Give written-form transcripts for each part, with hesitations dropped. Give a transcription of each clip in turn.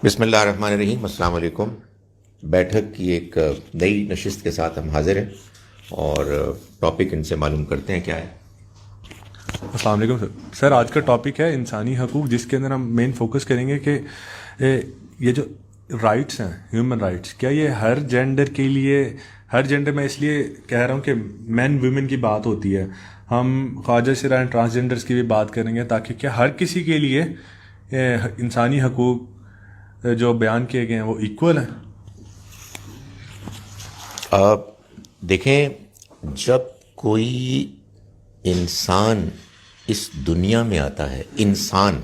بسم اللہ الرحمن الرحیم. السلام علیکم. بیٹھک کی ایک نئی نشست کے ساتھ ہم حاضر ہیں اور ٹاپک ان سے معلوم کرتے ہیں کیا ہے. السلام علیکم سر. آج کا ٹاپک ہے انسانی حقوق، جس کے اندر ہم مین فوکس کریں گے کہ یہ جو رائٹس ہیں، ہیومن رائٹس، کیا یہ ہر جینڈر کے لیے، ہر جینڈر میں اس لیے کہہ رہا ہوں کہ مین ویمن کی بات ہوتی ہے، ہم خواجہ سرائن ٹرانسجینڈرس کی بھی بات کریں گے، تاکہ کیا ہر کسی کے لیے انسانی حقوق جو بیان کیے گئے ہیں وہ ایکول ہیں. دیکھیں، جب کوئی انسان اس دنیا میں آتا ہے، انسان،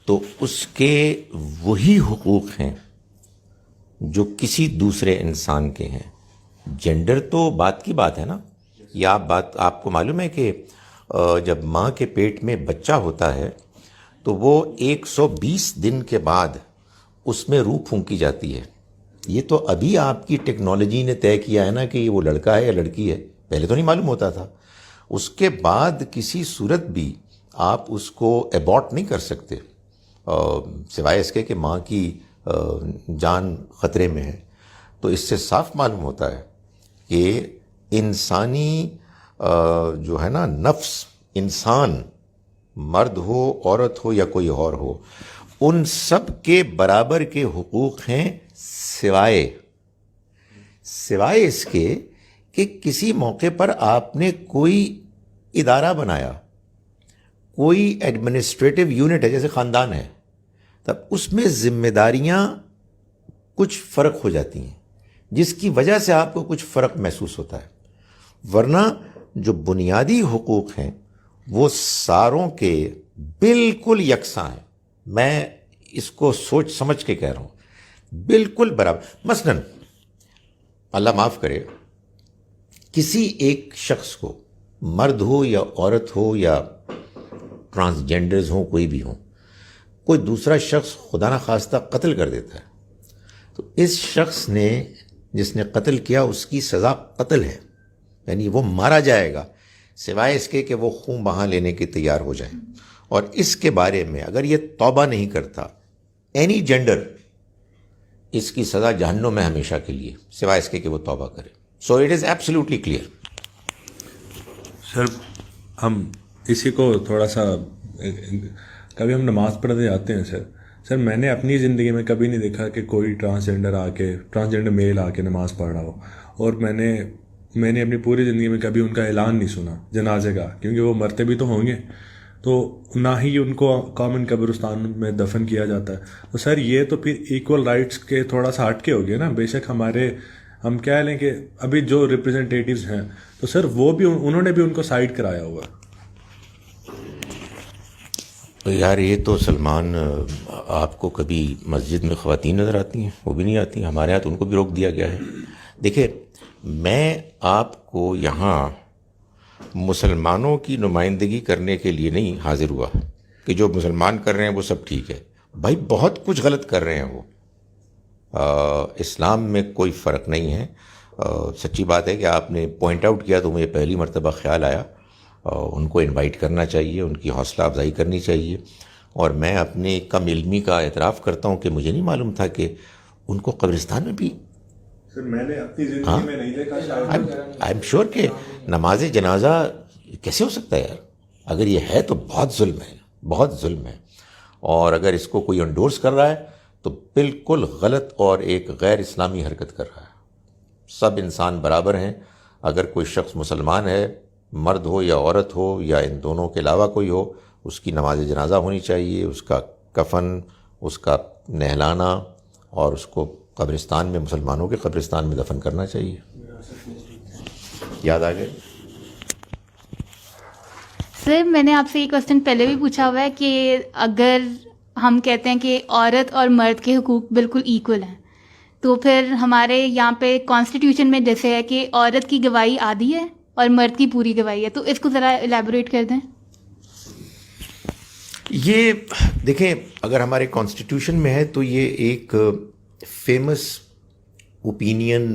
تو اس کے وہی حقوق ہیں جو کسی دوسرے انسان کے ہیں. جینڈر تو بات کی بات ہے نا. یا آپ کو معلوم ہے کہ جب ماں کے پیٹ میں بچہ ہوتا ہے تو وہ 120 دن کے بعد اس میں روح پھونکی جاتی ہے. یہ تو ابھی آپ کی ٹیکنالوجی نے طے کیا ہے نا کہ یہ وہ لڑکا ہے یا لڑکی ہے. پہلے تو نہیں معلوم ہوتا تھا. اس کے بعد کسی صورت بھی آپ اس کو ایبارٹ نہیں کر سکتے سوائے اس کے کہ ماں کی جان خطرے میں ہے. تو اس سے صاف معلوم ہوتا ہے کہ انسانی جو ہے نا نفس، انسان، مرد ہو، عورت ہو یا کوئی اور ہو، ان سب کے برابر کے حقوق ہیں، سوائے اس کے کہ کسی موقع پر آپ نے کوئی ادارہ بنایا، کوئی ایڈمنسٹریٹو یونٹ ہے، جیسے خاندان ہے، تب اس میں ذمہ داریاں کچھ فرق ہو جاتی ہیں، جس کی وجہ سے آپ کو کچھ فرق محسوس ہوتا ہے. ورنہ جو بنیادی حقوق ہیں وہ ساروں کے بالکل یکساں ہیں. میں اس کو سوچ سمجھ کے کہہ رہا ہوں، بالکل برابر. مثلاً اللہ معاف کرے، کسی ایک شخص کو، مرد ہو یا عورت ہو یا ٹرانسجینڈرز ہوں، کوئی بھی ہوں، کوئی دوسرا شخص خدا نخواستہ قتل کر دیتا ہے، تو اس شخص نے، جس نے قتل کیا، اس کی سزا قتل ہے، یعنی وہ مارا جائے گا، سوائے اس کے کہ وہ خون بہا لینے کے تیار ہو جائے. اور اس کے بارے میں اگر یہ توبہ نہیں کرتا، اینی جینڈر، اس کی سزا جہنم میں ہمیشہ کے لیے، سوائے اس کے کہ وہ توبہ کرے. So it is absolutely clear. Sir ہم اسی کو تھوڑا سا، کبھی ہم نماز پڑھتے جاتے ہیں سر میں نے اپنی زندگی میں کبھی نہیں دیکھا کہ کوئی ٹرانسجینڈر میل آ کے نماز پڑھ رہا ہو. اور میں نے اپنی پوری زندگی میں کبھی ان کا اعلان نہیں سنا جنازے کا، کیونکہ وہ مرتے بھی تو ہوں گے، تو نہ ہی ان کو کامن قبرستان میں دفن کیا جاتا ہے. تو سر یہ تو پھر ایکول رائٹس کے تھوڑا سا ہٹ کے ہو گیا نا. بے شک ہم کہہ لیں کہ ابھی جو ریپرزنٹیٹیوز ہیں، تو سر وہ بھی انہوں نے بھی ان کو سائڈ کرایا ہوا. تو یار یہ تو سلمان، آپ کو کبھی مسجد میں خواتین نظر آتی ہیں؟ وہ بھی نہیں آتی. ہمارے یہاں تو ان کو بھی روک دیا گیا ہے. دیکھیں، میں آپ کو یہاں مسلمانوں کی نمائندگی کرنے کے لیے نہیں حاضر ہوا کہ جو مسلمان کر رہے ہیں وہ سب ٹھیک ہے. بھائی بہت کچھ غلط کر رہے ہیں وہ. اسلام میں کوئی فرق نہیں ہے. سچی بات ہے کہ آپ نے پوائنٹ آؤٹ کیا تو مجھے پہلی مرتبہ خیال آیا ان کو انوائٹ کرنا چاہیے، ان کی حوصلہ افزائی کرنی چاہیے. اور میں اپنے کم علمی کا اعتراف کرتا ہوں کہ مجھے نہیں معلوم تھا کہ ان کو قبرستان میں بھی، سر میں نے اپنی زندگی میں نہیں دیکھا. آئی ایم شیور کہ نماز جنازہ کیسے ہو سکتا ہے یار؟ اگر یہ ہے تو بہت ظلم ہے، بہت ظلم ہے. اور اگر اس کو کوئی انڈورس کر رہا ہے تو بالکل غلط اور ایک غیر اسلامی حرکت کر رہا ہے. سب انسان برابر ہیں. اگر کوئی شخص مسلمان ہے، مرد ہو یا عورت ہو یا ان دونوں کے علاوہ کوئی ہو، اس کی نماز جنازہ ہونی چاہیے، اس کا کفن، اس کا نہلانا، اور اس کو قبرستان میں، مسلمانوں کے قبرستان میں دفن کرنا چاہیے. یاد آ گئے؟ سر میں نے آپ سے یہ کوشچن پہلے بھی پوچھا ہوا ہے کہ اگر ہم کہتے ہیں کہ عورت اور مرد کے حقوق بالکل ایکول ہیں، تو پھر ہمارے یہاں پہ کانسٹیٹیوشن میں جیسے ہے کہ عورت کی گواہی آدھی ہے اور مرد کی پوری گواہی ہے، تو اس کو ذرا الیبوریٹ کر دیں. یہ دیکھیں، اگر ہمارے کانسٹیٹیوشن میں ہے تو یہ ایک فیمس اوپینین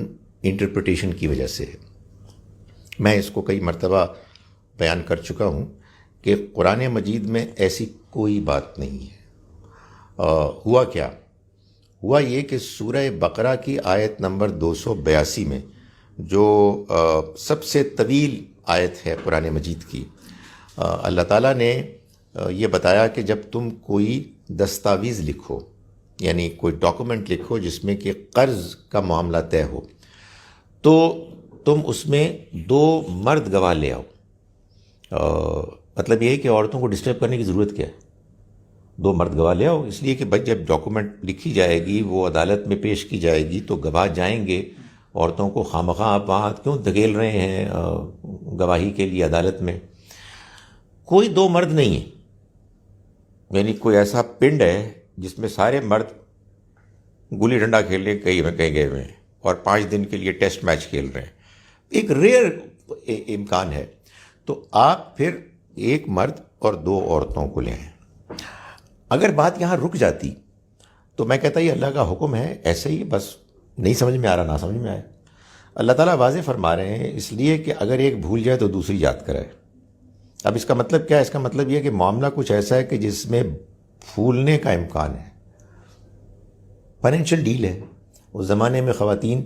انٹرپریٹیشن کی وجہ سے ہے. میں اس کو کئی مرتبہ بیان کر چکا ہوں کہ قرآن مجید میں ایسی کوئی بات نہیں ہے. ہوا کیا ہوا یہ کہ سورہ بقرہ کی آیت نمبر 282 میں جو سب سے طویل آیت ہے قرآن مجید کی، اللہ تعالیٰ نے یہ بتایا کہ جب تم کوئی دستاویز لکھو، یعنی کوئی ڈاکومنٹ لکھو جس میں کہ قرض کا معاملہ طے ہو، تو تم اس میں 2 مرد گواہ لے آؤ۔ مطلب یہ ہے کہ عورتوں کو ڈسٹرب کرنے کی ضرورت کیا ہے؟ 2 مرد گواہ لے آؤ، اس لیے کہ بھائی جب ڈاکومنٹ لکھی جائے گی، وہ عدالت میں پیش کی جائے گی، تو گواہ جائیں گے، عورتوں کو خواہ آپ وہاں کیوں دھکیل رہے ہیں گواہی کے لیے عدالت میں؟ کوئی 2 مرد نہیں ہے، یعنی کوئی ایسا پنڈ ہے جس میں سارے مرد گلی ڈنڈا کھیلنے کہیں گئے ہوئے ہیں اور 5 دن کے لیے ٹیسٹ میچ کھیل رہے ہیں، ایک ریئر امکان ہے۔ تو آپ پھر 1 مرد اور 2 عورتوں کو لیں۔ اگر بات یہاں رک جاتی تو میں کہتا یہ اللہ کا حکم ہے، ایسے ہی بس نہیں سمجھ میں آ رہا، نہ سمجھ میں آئے۔ اللہ تعالیٰ واضح فرما رہے ہیں اس لیے کہ اگر ایک بھول جائے تو دوسری یاد کرائے۔ اب اس کا مطلب کیا ہے؟ اس کا مطلب یہ کہ معاملہ کچھ ایسا ہے کہ جس میں بھولنے کا امکان ہے، فائنینشیل ڈیل ہے۔ اس زمانے میں خواتین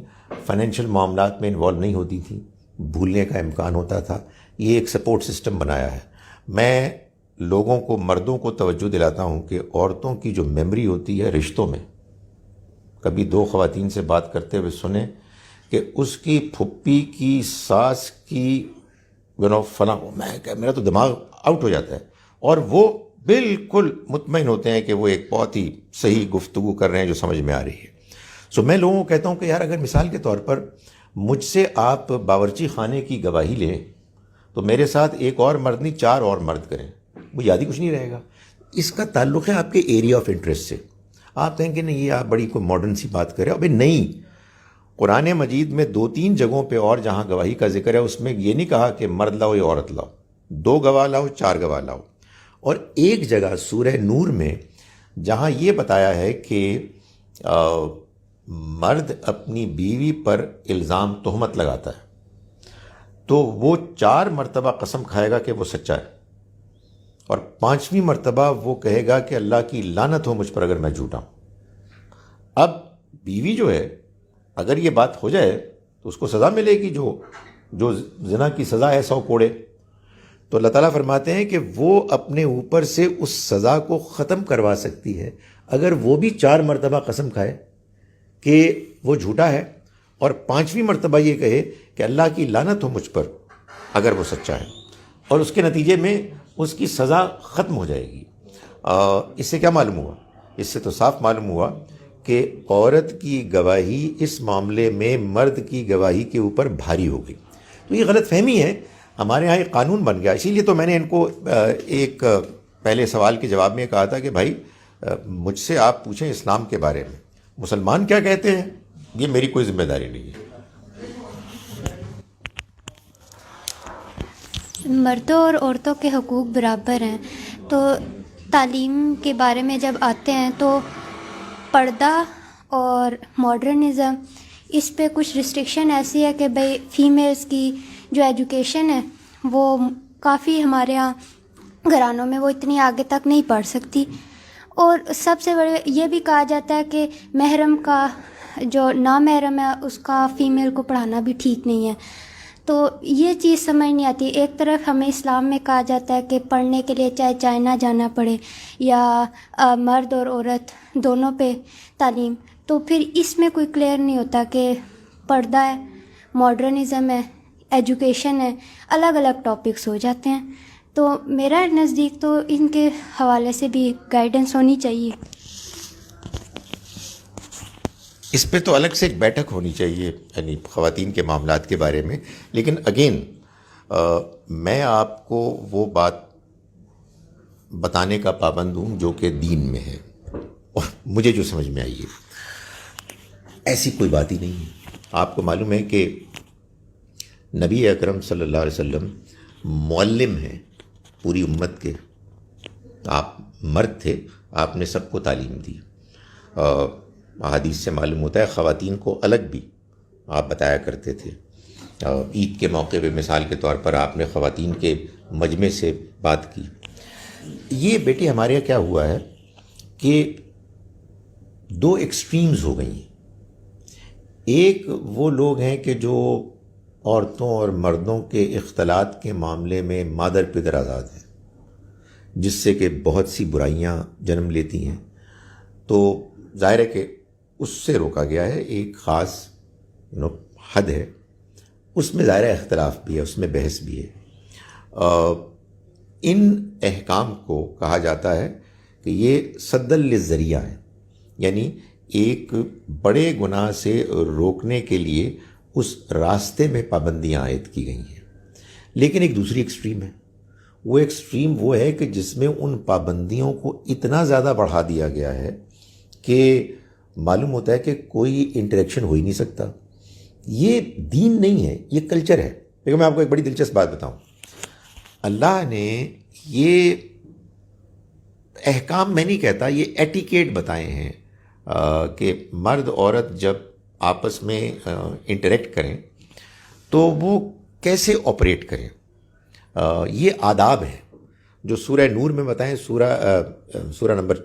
فائنینشیل معاملات میں انوالو نہیں ہوتی تھیں، بھولنے کا امکان ہوتا تھا۔ یہ ایک سپورٹ سسٹم بنایا ہے۔ میں لوگوں کو، مردوں کو توجہ دلاتا ہوں کہ عورتوں کی جو میموری ہوتی ہے رشتوں میں، کبھی 2 خواتین سے بات کرتے ہوئے سنیں کہ اس کی پھپھی کی ساس کی فلاں، میرا تو دماغ آؤٹ ہو جاتا ہے، اور وہ بالکل مطمئن ہوتے ہیں کہ وہ ایک بہت ہی صحیح گفتگو کر رہے ہیں جو سمجھ میں آ رہی ہے۔ سو میں لوگوں کو کہتا ہوں کہ یار اگر مثال کے طور پر مجھ سے آپ باورچی خانے کی گواہی لیں تو میرے ساتھ 1 اور مرد نہیں 4 اور مرد کریں، وہ یاد ہی کچھ نہیں رہے گا۔ اس کا تعلق ہے آپ کے ایریا آف انٹرسٹ سے۔ آپ کہیں کہ نہیں یہ آپ بڑی کوئی ماڈرن سی بات کریں، ابھی نہیں، قرآن مجید میں 2-3 جگہوں پہ اور جہاں گواہی کا ذکر ہے اس میں یہ نہیں کہا کہ مرد لاؤ یا عورت لاؤ، 2 گواہ لاؤ، 4 گواہ لاؤ۔ اور ایک جگہ سورہ نور میں جہاں یہ بتایا ہے کہ مرد اپنی بیوی پر الزام تہمت لگاتا ہے تو وہ 4 مرتبہ قسم کھائے گا کہ وہ سچا ہے، اور 5ویں مرتبہ وہ کہے گا کہ اللہ کی لعنت ہو مجھ پر اگر میں جھوٹا ہوں۔ اب بیوی جو ہے اگر یہ بات ہو جائے تو اس کو سزا ملے گی، جو زنا کی سزا ہے 100 کوڑے۔ تو اللہ تعالیٰ فرماتے ہیں کہ وہ اپنے اوپر سے اس سزا کو ختم کروا سکتی ہے اگر وہ بھی 4 مرتبہ قسم کھائے کہ وہ جھوٹا ہے، اور 5ویں مرتبہ یہ کہے کہ اللہ کی لعنت ہو مجھ پر اگر وہ سچا ہے، اور اس کے نتیجے میں اس کی سزا ختم ہو جائے گی۔ اس سے کیا معلوم ہوا؟ اس سے تو صاف معلوم ہوا کہ عورت کی گواہی اس معاملے میں مرد کی گواہی کے اوپر بھاری ہو گئی۔ تو یہ غلط فہمی ہے، ہمارے ہاں ایک قانون بن گیا۔ اسی لیے تو میں نے ان کو ایک پہلے سوال کے جواب میں کہا تھا کہ بھائی مجھ سے آپ پوچھیں اسلام کے بارے میں، مسلمان کیا کہتے ہیں، یہ میری کوئی ذمہ داری نہیں ہے۔ مردوں اور عورتوں کے حقوق برابر ہیں، تو تعلیم کے بارے میں جب آتے ہیں تو پردہ اور ماڈرنزم، اس پہ کچھ ریسٹرکشن ایسی ہے کہ بھئی فیمیلز کی جو ایجوکیشن ہے وہ کافی ہمارے ہاں گھرانوں میں وہ اتنی آگے تک نہیں پڑھ سکتی، اور سب سے بڑے یہ بھی کہا جاتا ہے کہ محرم کا جو نامحرم ہے اس کا فیمیل کو پڑھانا بھی ٹھیک نہیں ہے۔ تو یہ چیز سمجھ نہیں آتی۔ ایک طرف ہمیں اسلام میں کہا جاتا ہے کہ پڑھنے کے لیے چاہے چائنا جانا پڑے یا مرد اور عورت دونوں پہ تعلیم، تو پھر اس میں کوئی کلیئر نہیں ہوتا کہ پردہ ہے، ماڈرنزم ہے، ایجوکیشن ہے، الگ الگ ٹاپکس ہو جاتے ہیں۔ تو میرا نزدیک تو ان کے حوالے سے بھی گائیڈنس ہونی چاہیے۔ اس پہ تو الگ سے ایک بیٹھک ہونی چاہیے، یعنی خواتین کے معاملات کے بارے میں۔ لیکن اگین میں آپ کو وہ بات بتانے کا پابند ہوں جو کہ دین میں ہے اور مجھے جو سمجھ میں آئی ہے، ایسی کوئی بات ہی نہیں ہے۔ آپ کو معلوم ہے کہ نبی اکرم صلی اللہ علیہ وسلم معلم ہیں پوری امت کے، آپ مرد تھے، آپ نے سب کو تعلیم دی۔ احادیث سے معلوم ہوتا ہے خواتین کو الگ بھی آپ بتایا کرتے تھے۔ عید کے موقع پہ مثال کے طور پر آپ نے خواتین کے مجمع سے بات کی۔ یہ بیٹی ہمارے یہاں کیا ہوا ہے کہ دو ایکسٹریمز ہو گئی ہیں. ایک وہ لوگ ہیں کہ جو عورتوں اور مردوں کے اختلاط کے معاملے میں مادر پدر آزاد ہیں، جس سے کہ بہت سی برائیاں جنم لیتی ہیں. تو ظاہر ہے کہ اس سے روکا گیا ہے، ایک خاص حد ہے، اس میں ظاہر اختلاف بھی ہے، اس میں بحث بھی ہے. ان احکام کو کہا جاتا ہے کہ یہ سد للذریعہ ہیں، یعنی ایک بڑے گناہ سے روکنے کے لیے اس راستے میں پابندیاں عائد کی گئی ہیں. لیکن ایک دوسری ایکسٹریم ہے، وہ ایکسٹریم وہ ہے کہ جس میں ان پابندیوں کو اتنا زیادہ بڑھا دیا گیا ہے کہ معلوم ہوتا ہے کہ کوئی انٹریکشن ہو ہی نہیں سکتا. یہ دین نہیں ہے، یہ کلچر ہے. دیکھو میں آپ کو ایک بڑی دلچسپ بات بتاؤں. اللہ نے یہ احکام میں نہیں کہتا، یہ ایٹیکیٹ بتائے ہیں کہ مرد عورت جب آپس میں انٹریکٹ کریں تو وہ کیسے آپریٹ کریں. یہ آداب ہیں جو سورہ نور میں بتائیں، سورہ نمبر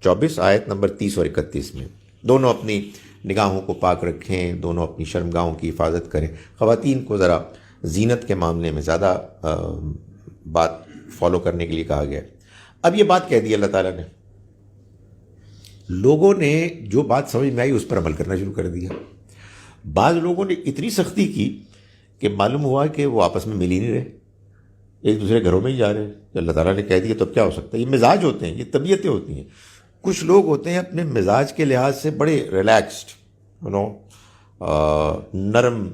24 آیت نمبر 30 اور 31 میں. دونوں اپنی نگاہوں کو پاک رکھیں، دونوں اپنی شرمگاہوں کی حفاظت کریں. خواتین کو ذرا زینت کے معاملے میں زیادہ بات فالو کرنے کے لیے کہا گیا. اب یہ بات کہہ دی اللہ تعالیٰ نے، لوگوں نے جو بات سمجھ میں آئی اس پر عمل کرنا شروع کر دیا. بعض لوگوں نے اتنی سختی کی کہ معلوم ہوا کہ وہ آپس میں مل ہی نہیں رہے، ایک دوسرے گھروں میں ہی جا رہے ہیں. اللہ تعالیٰ نے کہہ دیا تو اب کیا ہو سکتا ہے. یہ مزاج ہوتے ہیں، یہ طبیعتیں ہوتی ہیں. کچھ لوگ ہوتے ہیں اپنے مزاج کے لحاظ سے بڑے ریلیکسڈ، نرم،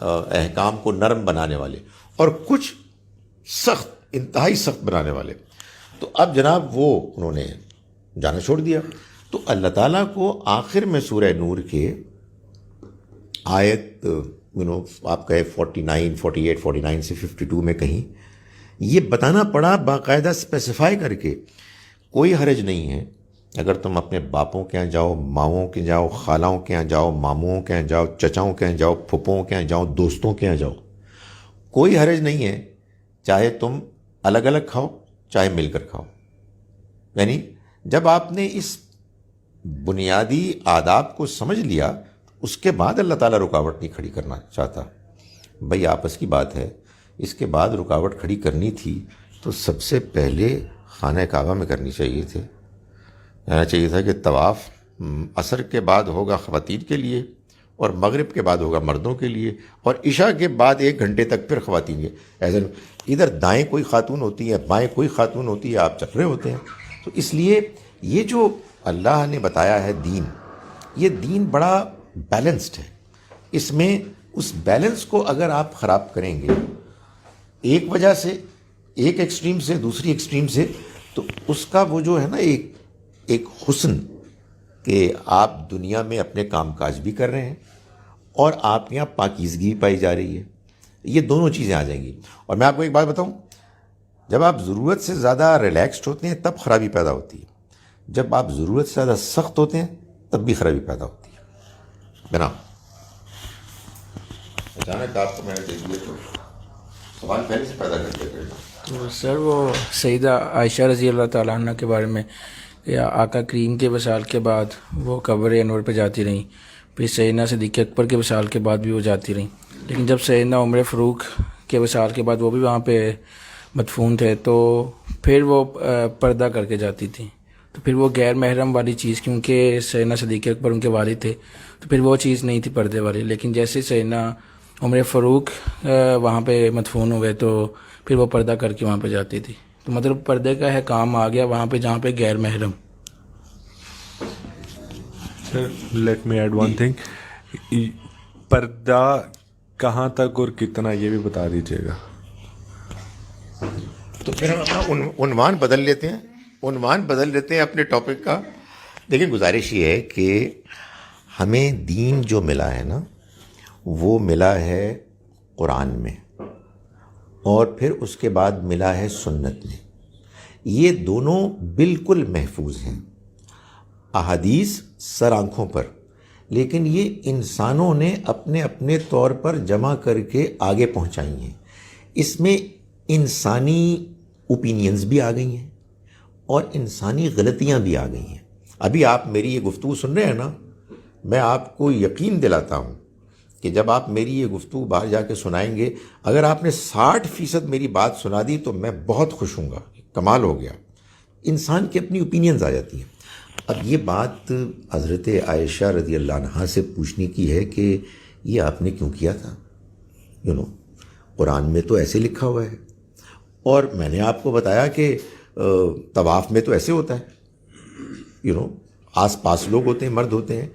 احکام کو نرم بنانے والے، اور کچھ سخت، انتہائی سخت بنانے والے. تو اب جناب وہ انہوں نے جانا چھوڑ دیا. تو اللہ تعالیٰ کو آخر میں سورہ نور کے آیت آپ کہے 49، 48، 49 سے 52 میں کہیں یہ بتانا پڑا باقاعدہ اسپیسیفائی کر کے، کوئی حرج نہیں ہے اگر تم اپنے باپوں کے یہاں جاؤ، ماؤں کے جاؤ، خالاؤں کے یہاں جاؤ، ماموں کے یہاں جاؤ، چچاؤں کے یہاں جاؤ، پھپھوؤں کے یہاں جاؤ، دوستوں کے یہاں جاؤ، کوئی حرج نہیں ہے. چاہے تم الگ الگ کھاؤ، چاہے مل کر کھاؤ. یعنی جب آپ نے اس بنیادی آداب کو سمجھ لیا، اس کے بعد اللہ تعالیٰ رکاوٹ نہیں کھڑی کرنا چاہتا. بھائی آپس کی بات ہے. اس کے بعد رکاوٹ کھڑی کرنی تھی تو سب سے پہلے خانہ کعبہ میں کرنی چاہیے تھے. کہنا چاہیے تھا کہ طواف عصر کے بعد ہوگا خواتین کے لیے، اور مغرب کے بعد ہوگا مردوں کے لیے، اور عشاء کے بعد 1 گھنٹے تک پھر خواتین کے. ایسے ادھر دائیں کوئی خاتون ہوتی ہے، بائیں کوئی خاتون ہوتی ہے، آپ چل رہے ہوتے ہیں. تو اس لیے یہ جو اللہ نے بتایا ہے دین، یہ دین بڑا بیلنسڈ ہے. اس میں اس بیلنس کو اگر آپ خراب کریں گے ایک وجہ سے، ایک ایکسٹریم سے دوسری ایکسٹریم سے، تو اس کا وہ جو ہے نا ایک حسن کہ آپ دنیا میں اپنے کام کاج بھی کر رہے ہیں اور آپ کے یہاں پاکیزگی بھی پائی جا رہی ہے، یہ دونوں چیزیں آ جائیں گی. اور میں آپ کو ایک بات بتاؤں، جب آپ ضرورت سے زیادہ ریلیکسڈ ہوتے ہیں تب خرابی پیدا ہوتی ہے، جب آپ ضرورت سے زیادہ سخت ہوتے ہیں تب بھی خرابی پیدا ہوتی ہے. بنا اچانک آپ کو میں نے دیکھ لیا تو سوال پہلے سے پیدا کر دیا کرنا. تو سر وہ سیدہ عائشہ رضی اللہ تعالیٰ عنہ کے بارے میں، یا آقا کریم کے وصال کے بعد وہ قبر انور پہ جاتی رہیں، پھر سیدنا صدیق اکبر کے وصال کے بعد بھی وہ جاتی رہیں، لیکن جب سیدنا عمر فاروق کے وصال کے بعد وہ بھی وہاں پہ مدفون تھے تو پھر وہ پردہ کر کے جاتی تھیں. تو پھر وہ غیر محرم والی چیز، کیونکہ سیدنا صدیق اکبر ان کے والد تھے، تو پھر وہ چیز نہیں تھی پردے والی. لیکن جیسے سیدنا عمر فاروق وہاں پہ مدفون ہو گئے تو پھر وہ پردہ کر کے وہاں پہ جاتی تھی. تو مطلب پردے کا ہے کام آ گیا وہاں پہ جہاں پہ غیر محرم. Sir let me add one thing, پردہ کہاں تک اور کتنا یہ بھی بتا دیجیے گا. تو پھر ہم اپنا عنوان بدل لیتے ہیں اپنے ٹاپک کا. لیکن گزارش یہ ہے کہ ہمیں دین جو ملا ہے نا، وہ ملا ہے قرآن میں، اور پھر اس کے بعد ملا ہے سنت میں. یہ دونوں بالکل محفوظ ہیں. احادیث سر آنکھوں پر، لیکن یہ انسانوں نے اپنے اپنے طور پر جمع کر کے آگے پہنچائی ہیں. اس میں انسانی اوپینینز بھی آ گئی ہیں اور انسانی غلطیاں بھی آ گئی ہیں. ابھی آپ میری یہ گفتگو سن رہے ہیں نا, میں آپ کو یقین دلاتا ہوں کہ جب آپ میری یہ گفتگو باہر جا کے سنائیں گے, اگر آپ نے 60% میری بات سنا دی تو میں بہت خوش ہوں گا. کمال ہو گیا. انسان کی اپنی اوپینینز آ جاتی ہیں. اب یہ بات حضرت عائشہ رضی اللہ عنہا سے پوچھنے کی ہے کہ یہ آپ نے کیوں کیا تھا. قرآن میں تو ایسے لکھا ہوا ہے, اور میں نے آپ کو بتایا کہ طواف میں تو ایسے ہوتا ہے, آس پاس لوگ ہوتے ہیں, مرد ہوتے ہیں.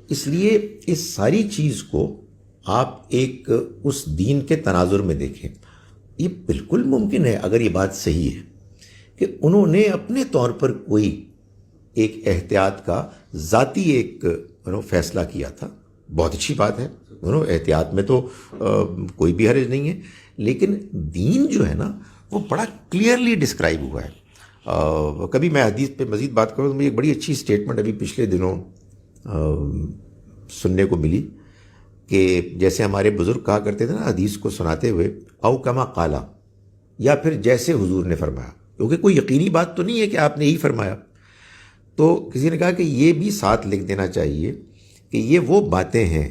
اس لیے اس ساری چیز کو آپ ایک اس دین کے تناظر میں دیکھیں. یہ بالکل ممکن ہے اگر یہ بات صحیح ہے کہ انہوں نے اپنے طور پر کوئی ایک احتیاط کا ذاتی ایک فیصلہ کیا تھا. بہت اچھی بات ہے, احتیاط میں تو کوئی بھی حرج نہیں ہے, لیکن دین جو ہے نا وہ بڑا کلیئرلی ڈسکرائب ہوا ہے. کبھی میں حدیث پہ مزید بات کروں تو مجھے ایک بڑی اچھی اسٹیٹمنٹ ابھی پچھلے دنوں سننے کو ملی کہ جیسے ہمارے بزرگ کہا کرتے تھے نا حدیث کو سناتے ہوئے, او کما قالا, یا پھر جیسے حضور نے فرمایا, کیونکہ کوئی یقینی بات تو نہیں ہے کہ آپ نے یہی فرمایا. تو کسی نے کہا کہ یہ بھی ساتھ لکھ دینا چاہیے کہ یہ وہ باتیں ہیں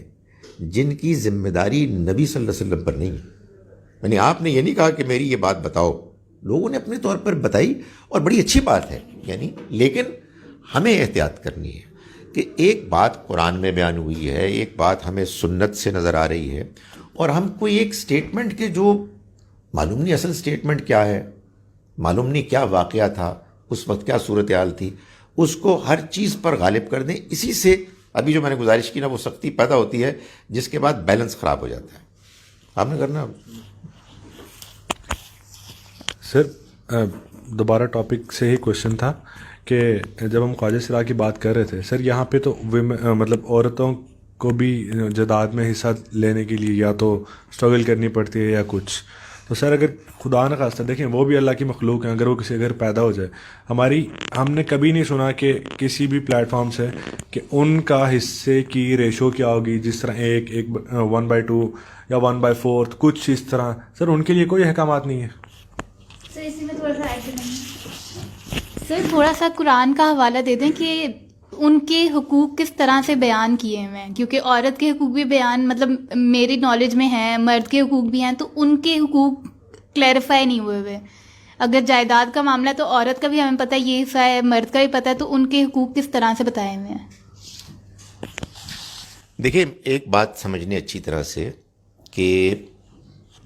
جن کی ذمہ داری نبی صلی اللہ علیہ وسلم پر نہیں ہے. یعنی آپ نے یہ نہیں کہا کہ میری یہ بات بتاؤ, لوگوں نے اپنے طور پر بتائی اور بڑی اچھی بات ہے, لیکن ہمیں احتیاط کرنی ہے کہ ایک بات قرآن میں بیان ہوئی ہے, ایک بات ہمیں سنت سے نظر آ رہی ہے, اور ہم کوئی ایک سٹیٹمنٹ کے جو معلوم نہیں اصل سٹیٹمنٹ کیا ہے, معلوم نہیں کیا واقعہ تھا اس وقت, کیا صورتحال تھی, اس کو ہر چیز پر غالب کر دیں. اسی سے ابھی جو میں نے گزارش کی نا وہ سختی پیدا ہوتی ہے, جس کے بعد بیلنس خراب ہو جاتا ہے. آپ نے کرنا. سر دوبارہ ٹاپک سے ہی کوشچن تھا کہ جب ہم خواجہ سرا کی بات کر رہے تھے سر, یہاں پہ تو مطلب عورتوں کو بھی جائیداد میں حصہ لینے کے لیے یا تو اسٹرگل کرنی پڑتی ہے یا کچھ, تو سر اگر خدا نہ خواستہ دیکھیں وہ بھی اللہ کی مخلوق ہیں, اگر وہ کسی گھر پیدا ہو جائے, ہم نے کبھی نہیں سنا کہ کسی بھی پلیٹ فارم سے کہ ان کا حصے کی ریشو کیا ہوگی, جس طرح ایک 1/2 یا 1/4 کچھ اس طرح. سر ان کے لیے کوئی احکامات نہیں ہے. سر اسی میں تھوڑا سا ایڈ کریں سر, تھوڑا سا قرآن کا حوالہ دے دیں کہ ان کے حقوق کس طرح سے بیان کیے ہوئے ہیں, کیونکہ عورت کے حقوق بھی بیان مطلب میری نالج میں ہیں, مرد کے حقوق بھی ہیں, تو ان کے حقوق کلیریفائی نہیں ہوئے. اگر جائیداد کا معاملہ ہے تو عورت کا بھی ہمیں پتہ ہے یہ حصہ ہے, مرد کا بھی پتہ ہے, تو ان کے حقوق کس طرح سے بتائے ہوئے ہیں. دیکھیں ایک بات سمجھنے اچھی طرح سے کہ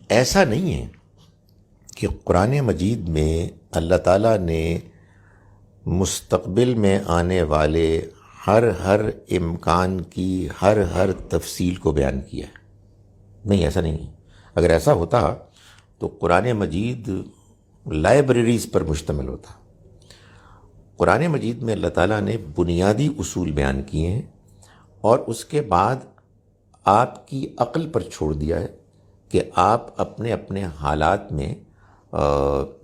ایسا نہیں ہے کہ قرآن مجید میں اللہ تعالیٰ نے مستقبل میں آنے والے ہر امکان کی ہر تفصیل کو بیان کیا ہے. نہیں, ایسا نہیں ہے. اگر ایسا ہوتا تو قرآن مجید لائبریریز پر مشتمل ہوتا. قرآن مجید میں اللہ تعالیٰ نے بنیادی اصول بیان کیے ہیں اور اس کے بعد آپ کی عقل پر چھوڑ دیا ہے کہ آپ اپنے حالات میں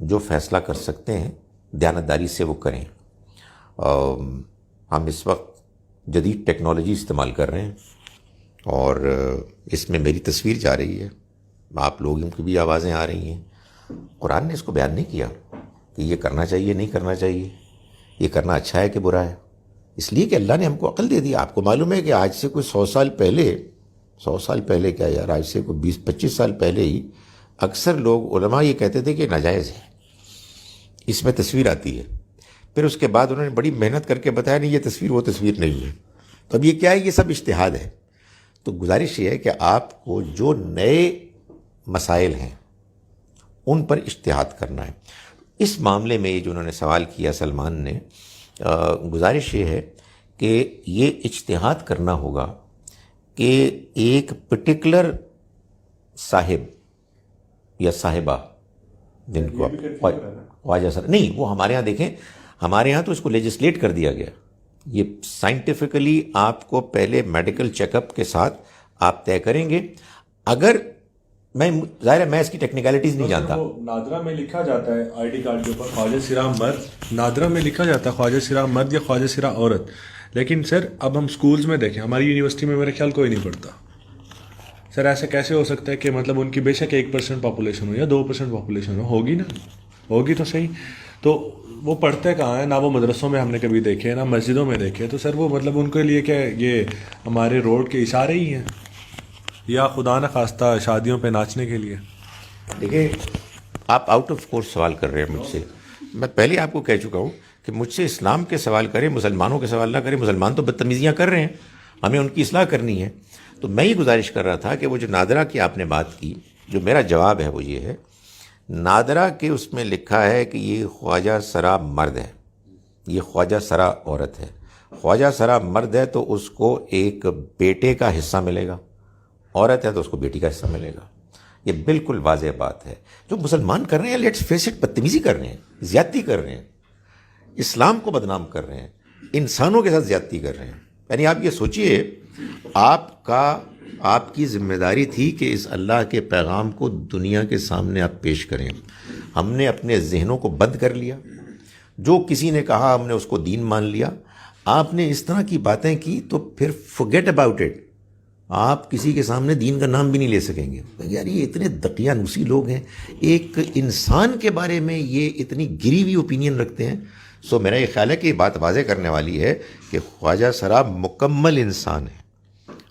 جو فیصلہ کر سکتے ہیں دیانتداری سے وہ کریں. ہم اس وقت جدید ٹیکنالوجی استعمال کر رہے ہیں اور اس میں میری تصویر جا رہی ہے, آپ لوگوں کی بھی آوازیں آ رہی ہیں. قرآن نے اس کو بیان نہیں کیا کہ یہ کرنا چاہیے نہیں کرنا چاہیے, یہ کرنا اچھا ہے کہ برا ہے, اس لیے کہ اللہ نے ہم کو عقل دے دی. آپ کو معلوم ہے کہ آج سے کوئی 100 سال پہلے کیا یار, آج سے کوئی 20-25 سال پہلے ہی اکثر لوگ علماء یہ کہتے تھے کہ ناجائز ہے, اس میں تصویر آتی ہے. پھر اس کے بعد انہوں نے بڑی محنت کر کے بتایا نہیں یہ تصویر وہ تصویر نہیں ہے. تو اب یہ کیا ہے, یہ سب اجتہاد ہے. تو گزارش یہ ہے کہ آپ کو جو نئے مسائل ہیں ان پر اجتہاد کرنا ہے. اس معاملے میں یہ جو انہوں نے سوال کیا سلمان نے, گزارش یہ ہے کہ یہ اجتہاد کرنا ہوگا کہ ایک پرٹیکولر صاحب یا صاحبہ جن کو خواجہ سر نہیں, وہ ہمارے ہاں دیکھیں, ہمارے ہاں تو اس کو لیجسلیٹ کر دیا گیا. یہ سائنٹیفکلی آپ کو پہلے میڈیکل چیک اپ کے ساتھ آپ طے کریں گے. اگر میں ظاہر ہے میں اس کی ٹیکنیکلٹیز نہیں جانتا. نادرہ میں لکھا جاتا ہے آئی ڈی کارڈ کے اوپر خواجہ سرا مرد, نادرہ میں لکھا جاتا ہے خواجہ سرا مرد یا خواجہ سرا عورت. لیکن سر اب ہم سکولز میں دیکھیں, ہماری یونیورسٹی میں میرے خیال کوئی نہیں پڑھتا. سر ایسا کیسے ہو سکتا ہے کہ مطلب ان کی بے شک 1% پاپولیشن ہو یا 2% پاپولیشن ہوگی نا, ہوگی تو صحیح. تو وہ پڑھتے کہاں ہیں؟ نہ وہ مدرسوں میں ہم نے کبھی دیکھے، نہ مسجدوں میں دیکھے. تو سر وہ مطلب ان کے لیے کیا یہ ہمارے روڈ کے اشارے ہی ہیں، یا خدا نہ خواستہ شادیوں پہ ناچنے کے لیے؟ دیکھیں، آپ آؤٹ آف کورس سوال کر رہے ہیں مجھ سے. میں پہلے آپ کو کہہ چکا ہوں کہ مجھ سے اسلام کے سوال کریں، مسلمانوں کے سوال نہ کریں. مسلمان تو بدتمیزیاں کر رہے ہیں، ہمیں ان کی اصلاح کرنی ہے. تو میں یہ گزارش کر رہا تھا کہ وہ جو نادرہ کی آپ نے بات کی، جو میرا جواب ہے وہ یہ ہے، نادرہ کے اس میں لکھا ہے کہ یہ خواجہ سرا مرد ہے، یہ خواجہ سرا عورت ہے. خواجہ سرا مرد ہے تو اس کو ایک بیٹے کا حصہ ملے گا، عورت ہے تو اس کو بیٹی کا حصہ ملے گا. یہ بالکل واضح بات ہے. جو مسلمان کر رہے ہیں، لیٹس فیس اٹ، بدتمیزی کر رہے ہیں، زیادتی کر رہے ہیں، اسلام کو بدنام کر رہے ہیں، انسانوں کے ساتھ زیادتی کر رہے ہیں. یعنی آپ یہ سوچئے، آپ کی ذمہ داری تھی کہ اس اللہ کے پیغام کو دنیا کے سامنے آپ پیش کریں. ہم نے اپنے ذہنوں کو بند کر لیا، جو کسی نے کہا ہم نے اس کو دین مان لیا. آپ نے اس طرح کی باتیں کی تو پھر forget about it. آپ کسی کے سامنے دین کا نام بھی نہیں لے سکیں گے. یار یہ اتنے دقیانوسی لوگ ہیں، ایک انسان کے بارے میں یہ اتنی گری ہوئی اوپینین رکھتے ہیں. سو میرا یہ خیال ہے کہ یہ بات واضح کرنے والی ہے کہ خواجہ سرا مکمل انسان ہے.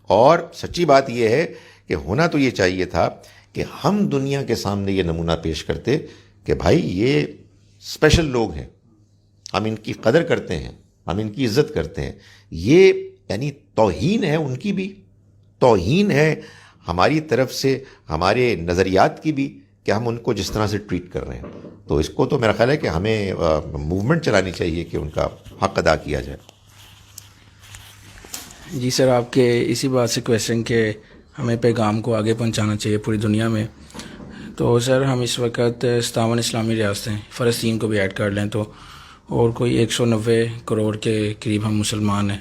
اور سچی بات یہ ہے کہ ہونا تو یہ چاہیے تھا کہ ہم دنیا کے سامنے یہ نمونہ پیش کرتے کہ بھائی یہ اسپیشل لوگ ہیں، ہم ان کی قدر کرتے ہیں، ہم ان کی عزت کرتے ہیں. یہ یعنی توہین ہے ان کی بھی، توہین ہے ہماری طرف سے ہمارے نظریات کی بھی کہ ہم ان کو جس طرح سے ٹریٹ کر رہے ہیں. تو اس کو تو میرا خیال ہے کہ ہمیں موومنٹ چلانی چاہیے کہ ان کا حق ادا کیا جائے. جی سر، آپ کے اسی بات سے کویشچن کہ ہمیں پیغام کو آگے پہنچانا چاہیے پوری دنیا میں. تو سر ہم اس وقت 57 اسلامی ریاستیں، فلسطین کو بھی ایڈ کر لیں تو، اور کوئی 190 کروڑ کے قریب ہم مسلمان ہیں.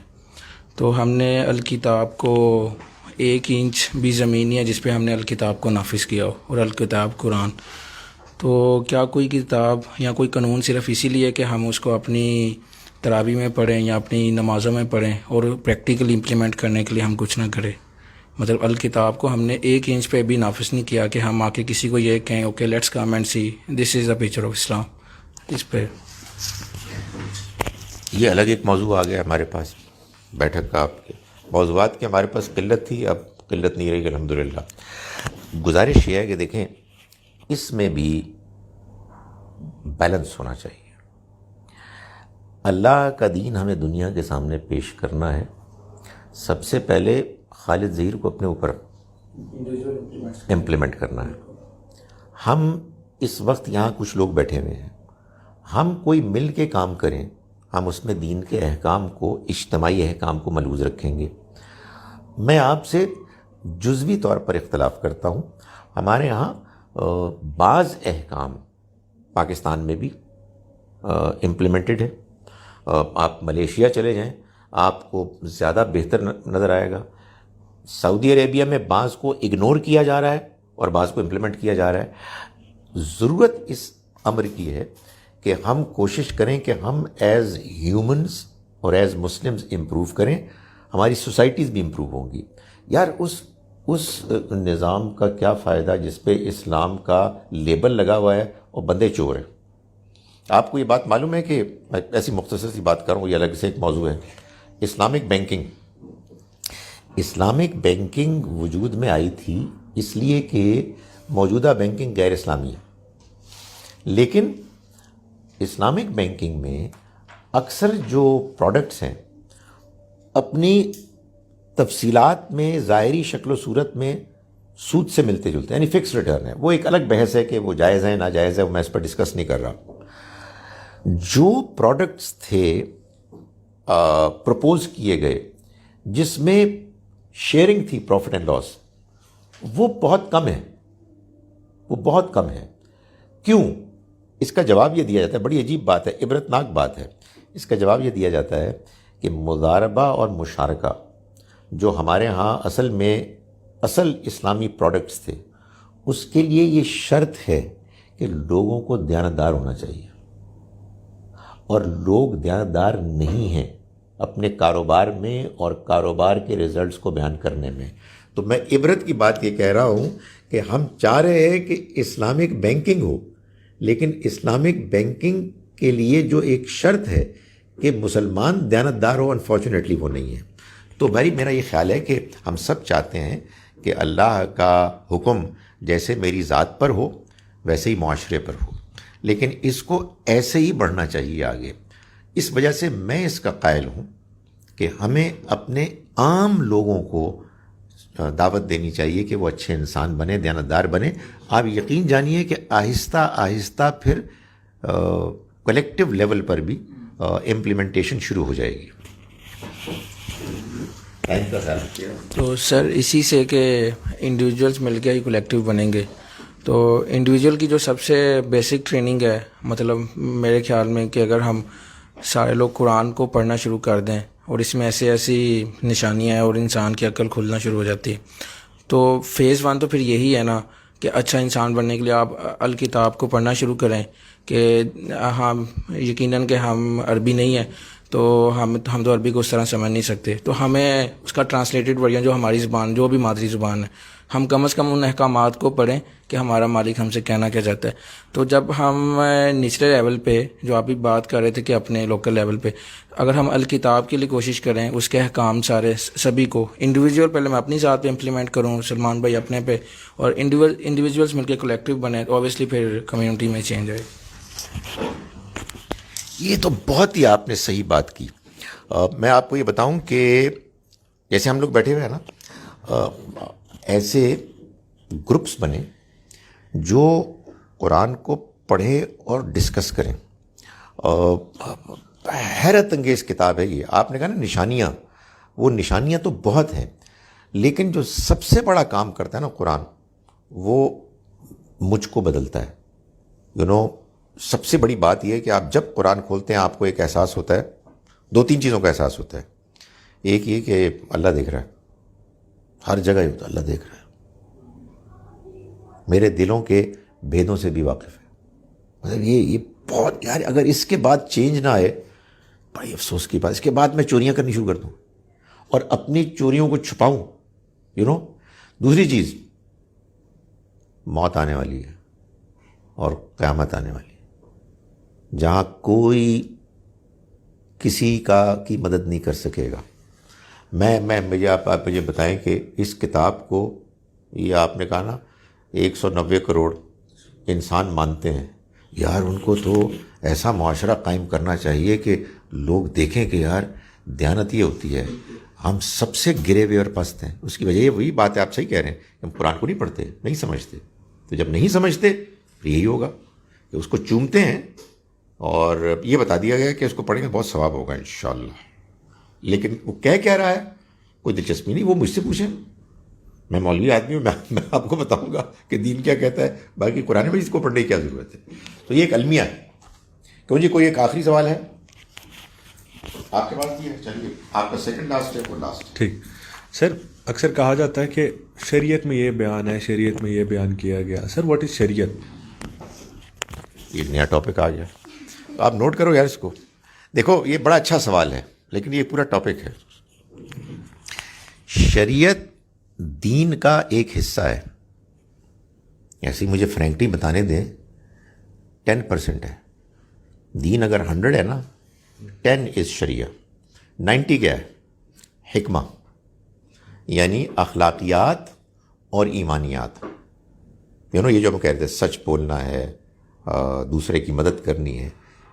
تو ہم نے الکتاب کو 1 انچ بھی زمین ہے جس پہ ہم نے الکتاب کو نافذ کیا ہو، اور الکتاب قرآن. تو کیا کوئی کتاب یا کوئی قانون صرف اسی لیے کہ ہم اس کو اپنی تراویح میں پڑھیں یا اپنی نمازوں میں پڑھیں اور پریکٹیکل امپلیمنٹ کرنے کے لیے ہم کچھ نہ کریں؟ مطلب الکتاب کو ہم نے 1 انچ پہ بھی نافذ نہیں کیا کہ ہم آ کے کسی کو یہ کہیں okay let's come and see this is a picture of Islam. اس پہ یہ الگ ایک موضوع آ گیا ہمارے پاس بیٹھک کا. آپ کے موضوعات کی ہمارے پاس قلت تھی، اب قلت نہیں رہی الحمدللہ. گزارش یہ ہے کہ دیکھیں اس میں بھی بیلنس ہونا چاہیے. اللہ کا دین ہمیں دنیا کے سامنے پیش کرنا ہے. سب سے پہلے خالد ظہیر کو اپنے اوپر امپلیمنٹ کرنا ہے. ہم اس وقت یہاں کچھ لوگ بیٹھے ہوئے ہیں، ہم کوئی مل کے کام کریں، ہم اس میں دین کے احکام کو، اجتماعی احکام کو ملحوظ رکھیں گے. میں آپ سے جزوی طور پر اختلاف کرتا ہوں. ہمارے ہاں بعض احکام پاکستان میں بھی امپلیمنٹڈ ہے. آپ ملیشیا چلے جائیں، آپ کو زیادہ بہتر نظر آئے گا. سعودی عربیہ میں بعض کو اگنور کیا جا رہا ہے اور بعض کو امپلیمنٹ کیا جا رہا ہے. ضرورت اس امر کی ہے کہ ہم کوشش کریں کہ ہم ایز ہیومنز اور ایز مسلمز امپروو کریں. ہماری سوسائٹیز بھی امپروو ہوں گی. یار اس نظام کا کیا فائدہ جس پہ اسلام کا لیبل لگا ہوا ہے اور بندے چور ہیں. آپ کو یہ بات معلوم ہے کہ میں ایسی مختصر سی بات کروں، یہ الگ سے ایک موضوع ہے. اسلامک بینکنگ وجود میں آئی تھی اس لیے کہ موجودہ بینکنگ غیر اسلامی ہے. لیکن اسلامک بینکنگ میں اکثر جو پروڈکٹس ہیں اپنی تفصیلات میں، ظاہری شکل و صورت میں سود سے ملتے جلتے ہیں، یعنی فکس ریٹرن ہے. وہ ایک الگ بحث ہے کہ وہ جائز ہے ناجائز ہے، میں اس پر ڈسکس نہیں کر رہا. جو پروڈکٹس تھے پرپوز کیے گئے جس میں شیئرنگ تھی پروفٹ اینڈ لاس، وہ بہت کم ہے. وہ بہت کم ہے. کیوں؟ اس کا جواب یہ دیا جاتا ہے، بڑی عجیب بات ہے، عبرتناک بات ہے. اس کا جواب یہ دیا جاتا ہے کہ مضاربہ اور مشارکہ جو ہمارے ہاں اصل اسلامی پروڈکٹس تھے، اس کے لیے یہ شرط ہے کہ لوگوں کو دیانتدار ہونا چاہیے. اور لوگ دیانتدار نہیں ہیں اپنے کاروبار میں اور کاروبار کے ریزلٹس کو بیان کرنے میں. تو میں عبرت کی بات یہ کہہ رہا ہوں کہ ہم چاہ رہے ہیں کہ اسلامک بینکنگ ہو لیکن اسلامک بینکنگ کے لیے جو ایک شرط ہے کہ مسلمان دیانتدار ہو، انفارچونیٹلی وہ نہیں ہے. تو بھائی میرا یہ خیال ہے کہ ہم سب چاہتے ہیں کہ اللہ کا حکم جیسے میری ذات پر ہو ویسے ہی معاشرے پر ہو، لیکن اس کو ایسے ہی بڑھنا چاہیے آگے. اس وجہ سے میں اس کا قائل ہوں کہ ہمیں اپنے عام لوگوں کو دعوت دینی چاہیے کہ وہ اچھے انسان بنے، دیانتدار بنے. آپ یقین جانیے کہ آہستہ آہستہ پھر کلیکٹیو لیول پر بھی امپلیمنٹیشن شروع ہو جائے گی. تو سر اسی سے کہ انڈیویجولس مل کے ہی کلیکٹیو بنیں گے. تو انڈیویجول کی جو سب سے بیسک ٹریننگ ہے، مطلب میرے خیال میں کہ اگر ہم سارے لوگ قرآن کو پڑھنا شروع کر دیں اور اس میں ایسی نشانیاں ہیں اور انسان کی عقل کھلنا شروع ہو جاتی ہے، تو فیز 1 تو پھر یہی ہے نا کہ اچھا انسان بننے کے لیے آپ الکتاب کو پڑھنا شروع کریں. کہ ہم یقیناً کہ ہم عربی نہیں ہیں تو ہم تو عربی کو اس طرح سمجھ نہیں سکتے، تو ہمیں اس کا ٹرانسلیٹڈ ورژن جو ہماری زبان، جو بھی مادری زبان ہے، ہم کم از کم ان احکامات کو پڑھیں کہ ہمارا مالک ہم سے کہنا کیا چاہتا ہے. تو جب ہم نچلے لیول پہ جو آپ بھی بات کر رہے تھے کہ اپنے لوکل لیول پہ اگر ہم الکتاب کے لیے کوشش کریں، اس کے احکام سارے سبھی کو انڈیویجول، پہلے میں اپنی ذات پہ امپلیمنٹ کروں، سلمان بھائی اپنے پہ، اور انڈیویجولس مل کے کلیکٹیو بنیں، تو اوبیسلی پھر کمیونٹی میں چینج آئے. یہ تو بہت ہی آپ نے صحیح بات کی. میں آپ کو یہ بتاؤں کہ جیسے ہم لوگ بیٹھے ہوئے ہیں نا، ایسے گروپس بنے جو قرآن کو پڑھیں اور ڈسکس کریں. حیرت انگیز کتاب ہے یہ. آپ نے کہا نا نشانیاں، وہ نشانیاں تو بہت ہیں، لیکن جو سب سے بڑا کام کرتا ہے نا قرآن، وہ مجھ کو بدلتا ہے. سب سے بڑی بات یہ ہے کہ آپ جب قرآن کھولتے ہیں آپ کو ایک احساس ہوتا ہے، 2-3 چیزوں کا احساس ہوتا ہے. ایک یہ کہ اللہ دیکھ رہا ہے، ہر جگہ ہی ہوتا ہے، اللہ دیکھ رہا ہے، میرے دلوں کے بھیدوں سے بھی واقف ہے. مطلب یہ بہت، یار اگر اس کے بعد چینج نہ آئے، بڑی افسوس کی بات. اس کے بعد میں چوریاں کرنی شروع کر دوں اور اپنی چوریوں کو چھپاؤں. دوسری چیز، موت آنے والی ہے اور قیامت آنے والی ہے، جہاں کوئی کسی کی مدد نہیں کر سکے گا. مجھے آپ مجھے بتائیں کہ اس کتاب کو، یہ آپ نے کہا نا 190 کروڑ انسان مانتے ہیں، یار ان کو تو ایسا معاشرہ قائم کرنا چاہیے کہ لوگ دیکھیں کہ یار دیانت یہ ہوتی ہے. ہم سب سے گرے ہوئے اور پست ہیں. اس کی وجہ یہ وہی بات ہے، آپ صحیح کہہ رہے ہیں، ہم قرآن کو نہیں پڑھتے، نہیں سمجھتے. تو جب نہیں سمجھتے تو یہی ہوگا کہ اس کو چومتے ہیں، اور یہ بتا دیا گیا کہ اس کو پڑھیں گے بہت ثواب ہوگا انشاءاللہ. لیکن وہ کہہ رہا ہے، کوئی دلچسپی نہیں. وہ مجھ سے پوچھیں، میں مولوی آدمی ہوں، میں آپ کو بتاؤں گا کہ دین کیا کہتا ہے. باقی قرآن مجید کو پڑھنے کی کیا ضرورت ہے. تو یہ ایک المیہ ہے. کیوں جی، کوئی ایک آخری سوال ہے آپ کے پاس؟ یہ چلیے آپ کا سیکنڈ لاسٹ ہے، وہ لاسٹ. ٹھیک سر. اکثر کہا جاتا ہے کہ شریعت میں یہ بیان ہے، شریعت میں یہ بیان کیا گیا. سر واٹ از شریعت؟ یہ نیا ٹاپک آ گیا، آپ نوٹ کرو یار اس کو. دیکھو یہ بڑا اچھا سوال ہے، لیکن یہ پورا ٹاپک ہے. شریعت دین کا ایک حصہ ہے. ایسے ہی مجھے فرینکلی بتانے دیں، 10% ہے دین. اگر 100 ہے نا، 10 از شریعہ، 90 کیا ہے؟ حکمہ، یعنی اخلاقیات اور ایمانیات. یہ جو ہم کہہ رہے تھے، سچ بولنا ہے، دوسرے کی مدد کرنی ہے،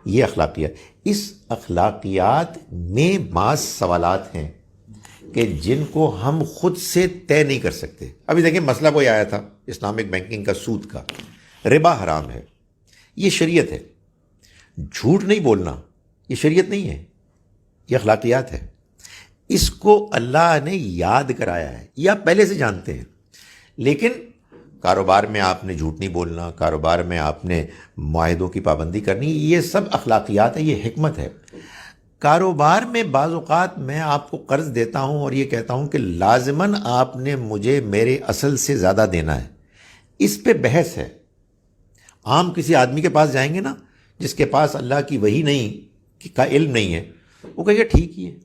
یہ اخلاقیات. اس اخلاقیات میں بعض سوالات ہیں کہ جن کو ہم خود سے طے نہیں کر سکتے. ابھی دیکھیں مسئلہ کوئی آیا تھا اسلامک بینکنگ کا، سود کا. ربا حرام ہے، یہ شریعت ہے. جھوٹ نہیں بولنا، یہ شریعت نہیں ہے، یہ اخلاقیات ہے. اس کو اللہ نے یاد کرایا ہے، یہ آپ پہلے سے جانتے ہیں. لیکن کاروبار میں آپ نے جھوٹ نہیں بولنا، کاروبار میں آپ نے معاہدوں کی پابندی کرنی، یہ سب اخلاقیات ہے، یہ حکمت ہے. کاروبار میں بعض اوقات میں آپ کو قرض دیتا ہوں اور یہ کہتا ہوں کہ لازماً آپ نے مجھے میرے اصل سے زیادہ دینا ہے، اس پہ بحث ہے. عام کسی آدمی کے پاس جائیں گے نا، جس کے پاس اللہ کی وحی نہیں کا علم نہیں ہے، وہ کہے گا ٹھیک ہی ہے.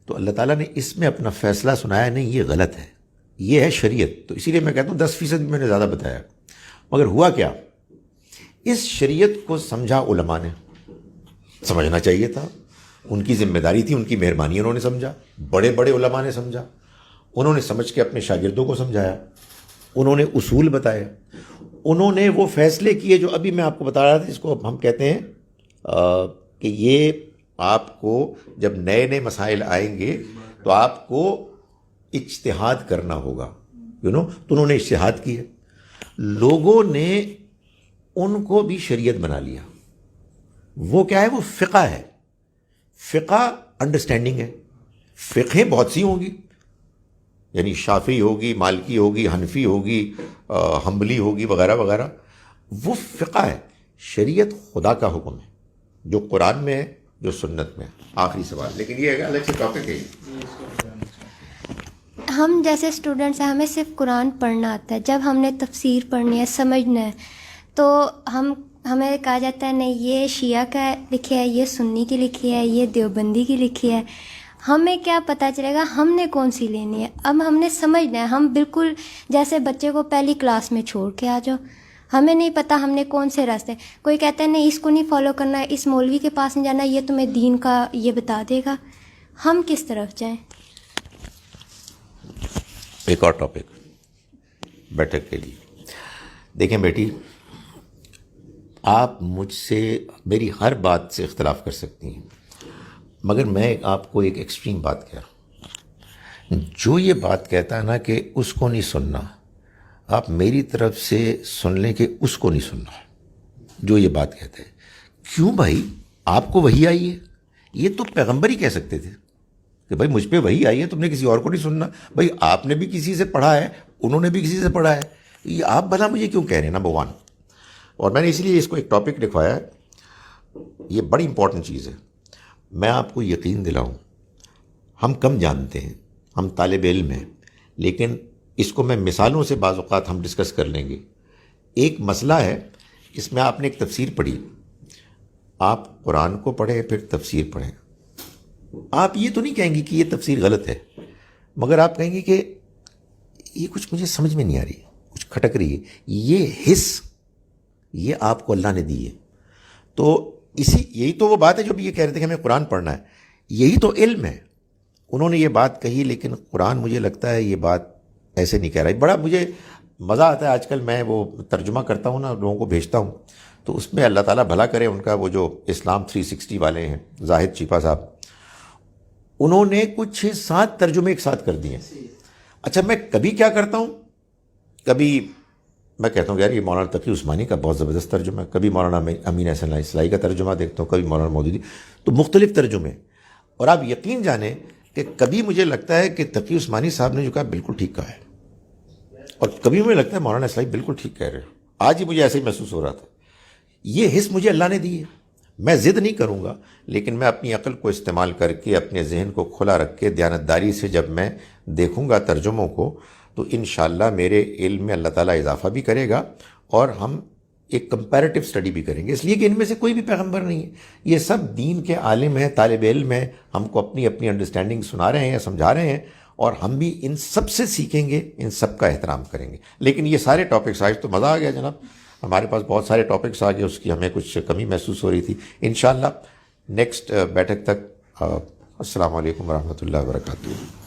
تو اللہ تعالیٰ نے اس میں اپنا فیصلہ سنایا، نہیں یہ غلط ہے، یہ ہے شریعت. تو اسی لیے میں کہتا ہوں 10% بھی میں نے زیادہ بتایا. مگر ہوا کیا، اس شریعت کو سمجھا علماء نے, سمجھنا چاہیے تھا, ان کی ذمہ داری تھی, ان کی مہربانی, انہوں نے سمجھا, بڑے بڑے علماء نے سمجھا, انہوں نے سمجھ کے اپنے شاگردوں کو سمجھایا, انہوں نے اصول بتائے, انہوں نے وہ فیصلے کیے جو ابھی میں آپ کو بتا رہا تھا, اس کو ہم کہتے ہیں کہ یہ آپ کو جب نئے نئے مسائل آئیں گے تو آپ کو اجتہاد کرنا ہوگا, تو انہوں نے اجتہاد کیا, لوگوں نے ان کو بھی شریعت بنا لیا. وہ کیا ہے, وہ فقہ ہے. فقہ انڈرسٹینڈنگ ہے. فقہیں بہت سی ہوں گی, یعنی شافعی ہوگی, مالکی ہوگی, حنفی ہوگی, حنبلی ہوگی, وغیرہ وغیرہ. وہ فقہ ہے. شریعت خدا کا حکم ہے, جو قرآن میں ہے, جو سنت میں ہے. آخری سوال, لیکن یہ الگ سے ٹاپک ہے. ہم جیسے اسٹوڈنٹس ہیں, ہمیں صرف قرآن پڑھنا آتا ہے. جب ہم نے تفسیر پڑھنی ہے, سمجھنا ہے, تو ہمیں کہا جاتا ہے نہیں یہ شیعہ کا لکھی ہے, یہ سنی کی لکھی ہے, یہ دیوبندی کی لکھی ہے. ہمیں کیا پتہ چلے گا ہم نے کون سی لینی ہے؟ اب ہم نے سمجھنا ہے. ہم بالکل جیسے بچے کو پہلی کلاس میں چھوڑ کے آ جاؤ, ہمیں نہیں پتہ ہم نے کون سے راستے. کوئی کہتا ہے نہیں اس کو نہیں فالو کرنا ہے, اس مولوی کے پاس نہیں جانا, یہ تمہیں دین کا یہ بتا دے گا. ہم کس طرف جائیں؟ ایک اور ٹاپک بیٹھک کے لیے. دیکھیں بیٹی, آپ مجھ سے میری ہر بات سے اختلاف کر سکتی ہیں, مگر میں آپ کو ایک ایکسٹریم بات کہہ رہا ہوں. جو یہ بات کہتا ہے نا کہ اس کو نہیں سننا, آپ میری طرف سے سن لیں کہ اس کو نہیں سننا. جو یہ بات کہتا ہے, کیوں بھائی آپ کو وہی آئی ہے؟ یہ تو پیغمبر ہی کہہ سکتے تھے کہ بھائی مجھ پہ وہی آئی ہے, تم نے کسی اور کو نہیں سننا. بھائی آپ نے بھی کسی سے پڑھا ہے, انہوں نے بھی کسی سے پڑھا ہے, یہ آپ بھلا مجھے کیوں کہہ رہے ہیں؟ نمبر 1. اور میں نے اس لیے اس کو ایک ٹاپک لکھوایا ہے, یہ بڑی امپورٹنٹ چیز ہے. میں آپ کو یقین دلاؤں, ہم کم جانتے ہیں, ہم طالب علم ہیں, لیکن اس کو میں مثالوں سے بعض اوقات ہم ڈسکس کر لیں گے. ایک مسئلہ ہے, اس میں آپ نے ایک تفسیر پڑھی, آپ قرآن کو پڑھیں پھر تفسیر پڑھیں. آپ یہ تو نہیں کہیں گے کہ یہ تفسیر غلط ہے, مگر آپ کہیں گے کہ یہ کچھ مجھے سمجھ میں نہیں آ رہی, کچھ کھٹک رہی ہے. یہ حس یہ آپ کو اللہ نے دی ہے. تو یہی تو وہ بات ہے جو بھی یہ کہہ رہے تھے کہ ہمیں قرآن پڑھنا ہے, یہی تو علم ہے. انہوں نے یہ بات کہی, لیکن قرآن مجھے لگتا ہے یہ بات ایسے نہیں کہہ رہا ہے. بڑا مجھے مزہ آتا ہے, آج کل میں وہ ترجمہ کرتا ہوں نا, لوگوں کو بھیجتا ہوں, تو اس میں اللہ تعالیٰ بھلا کرے ان کا, وہ جو اسلام 360 والے ہیں زاہد چیپا صاحب, انہوں نے کچھ 7 ترجمے ایک ساتھ کر دیے. اچھا میں کبھی کیا کرتا ہوں, کبھی میں کہتا ہوں یار یہ مولانا تقی عثمانی کا بہت زبردست ترجمہ ہے, کبھی مولانا امین حسن اصلاحی کا ترجمہ دیکھتا ہوں, کبھی مولانا مودودی, تو مختلف ترجمے. اور آپ یقین جانیں کہ کبھی مجھے لگتا ہے کہ تقی عثمانی صاحب نے جو کہا بالکل ٹھیک کہا ہے, اور کبھی مجھے لگتا ہے مولانا اصلاحی بالکل ٹھیک کہہ رہے ہیں. آج ہی مجھے ایسے ہی محسوس ہو رہا تھا. یہ حس مجھے اللہ نے دی ہے. میں ضد نہیں کروں گا, لیکن میں اپنی عقل کو استعمال کر کے, اپنے ذہن کو کھلا رکھ کے, دیانتداری سے جب میں دیکھوں گا ترجموں کو, تو انشاءاللہ میرے علم میں اللہ تعالیٰ اضافہ بھی کرے گا, اور ہم ایک کمپیریٹیو اسٹڈی بھی کریں گے. اس لیے کہ ان میں سے کوئی بھی پیغمبر نہیں ہے, یہ سب دین کے عالم ہیں, طالب علم ہیں, ہم کو اپنی اپنی انڈرسٹینڈنگ سنا رہے ہیں یا سمجھا رہے ہیں, اور ہم بھی ان سب سے سیکھیں گے, ان سب کا احترام کریں گے. لیکن یہ سارے ٹاپکس, آج تو مزہ آ گیا جناب, ہمارے پاس بہت سارے ٹاپکس آ گئے, اس کی ہمیں کچھ کمی محسوس ہو رہی تھی. انشاءاللہ نیکسٹ بیٹھک تک السلام علیکم ورحمۃ اللہ وبرکاتہ.